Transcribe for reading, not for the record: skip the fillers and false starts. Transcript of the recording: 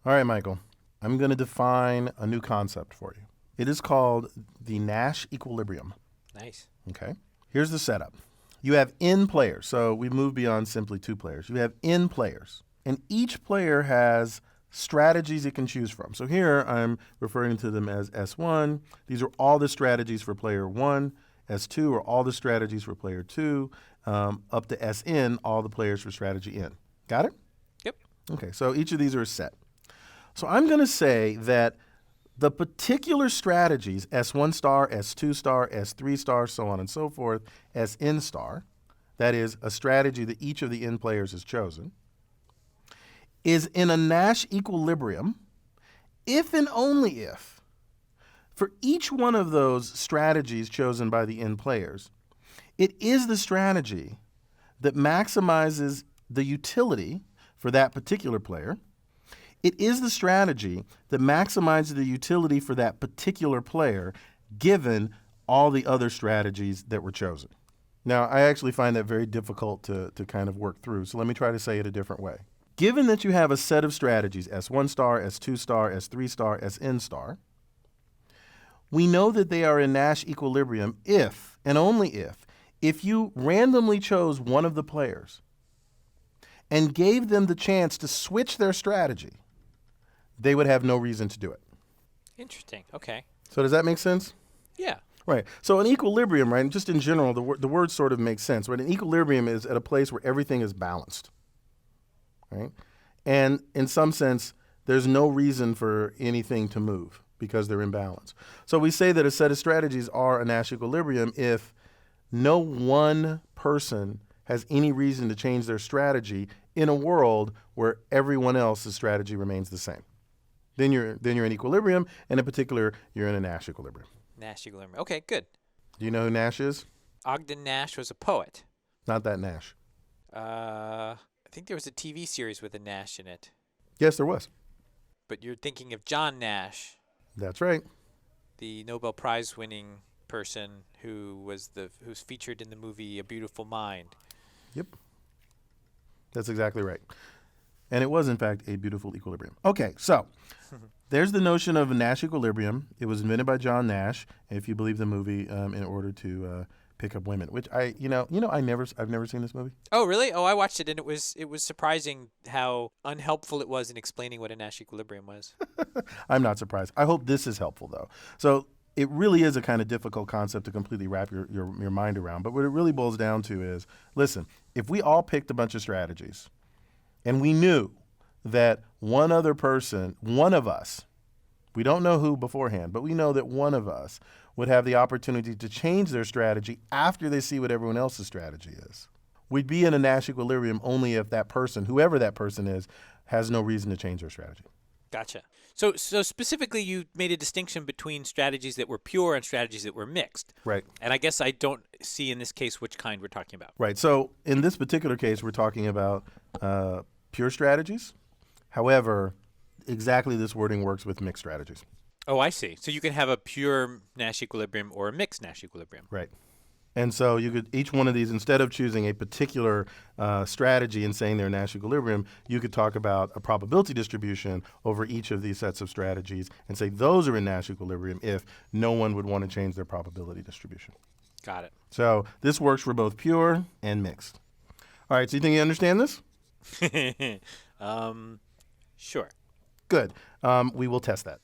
All right, Michael. I'm going to define a new concept for you. It is called the Nash equilibrium. Nice. Okay. Here's the setup. You have n players. So we move beyond simply two players. You have n players. And each player has strategies it can choose from. So here I'm referring to them as S1. These are all the strategies for player 1. S2 are all the strategies for player 2. Up to Sn, all the players for strategy n. Got it? Yep. Okay, so each of these are a set. So I'm going to say that the particular strategies, S1 star, S2 star, S3 star, so on and so forth, Sn star, that is a strategy that each of the n players has chosen, is in a Nash equilibrium if and only if, for each one of those strategies chosen by the n players, it is the strategy that maximizes the utility for that particular player. It is the strategy that maximizes the utility for that particular player given all the other strategies that were chosen. Now, I actually find that very difficult to kind of work through, so let me try to say it a different way. Given that you have a set of strategies, S1 star, S2 star, S3 star, Sn star, we know that they are in Nash equilibrium if, and only if you randomly chose one of the players and gave them the chance to switch their strategy, they would have no reason to do it. Interesting. Okay. So does that make sense? Yeah. Right. So an equilibrium, right, just in general, the word sort of makes sense. Right? An equilibrium is at a place where everything is balanced. Right? And in some sense, there's no reason for anything to move because they're in balance. So we say that a set of strategies are a Nash equilibrium if no one person has any reason to change their strategy in a world where everyone else's strategy remains the same. Then you're in equilibrium, and in particular, you're in a Nash equilibrium. Nash equilibrium. Okay, good. Do you know who Nash is? Ogden Nash was a poet. Not that Nash. I think there was a TV series with a Nash in it. Yes, there was. But you're thinking of John Nash, That's right. the Nobel Prize winning person who's featured in the movie A Beautiful Mind. Yep. That's exactly right. And it was, in fact, a beautiful equilibrium. Okay, so there's the notion of a Nash equilibrium. It was invented by John Nash, if you believe the movie, in order to pick up women. Which I've never seen this movie. Oh, really? Oh, I watched it, and it was surprising how unhelpful it was in explaining what a Nash equilibrium was. I'm not surprised. I hope this is helpful, though. So it really is a kind of difficult concept to completely wrap your mind around. But what it really boils down to is, listen, if we all picked a bunch of strategies, and we knew that one other person, one of us, we don't know who beforehand, but we know that one of us would have the opportunity to change their strategy after they see what everyone else's strategy is. We'd be in a Nash equilibrium only if that person, whoever that person is, has no reason to change their strategy. Gotcha. So specifically, you made a distinction between strategies that were pure and strategies that were mixed. Right. And I guess I don't see in this case which kind we're talking about. Right. So in this particular case, we're talking about pure strategies. However, exactly this wording works with mixed strategies. Oh, I see. So you can have a pure Nash equilibrium or a mixed Nash equilibrium. Right. And so you could, each one of these, instead of choosing a particular strategy and saying they're Nash equilibrium, you could talk about a probability distribution over each of these sets of strategies and say those are in Nash equilibrium if no one would want to change their probability distribution. Got it. So this works for both pure and mixed. All right, so you think you understand this? Sure. Good. We will test that.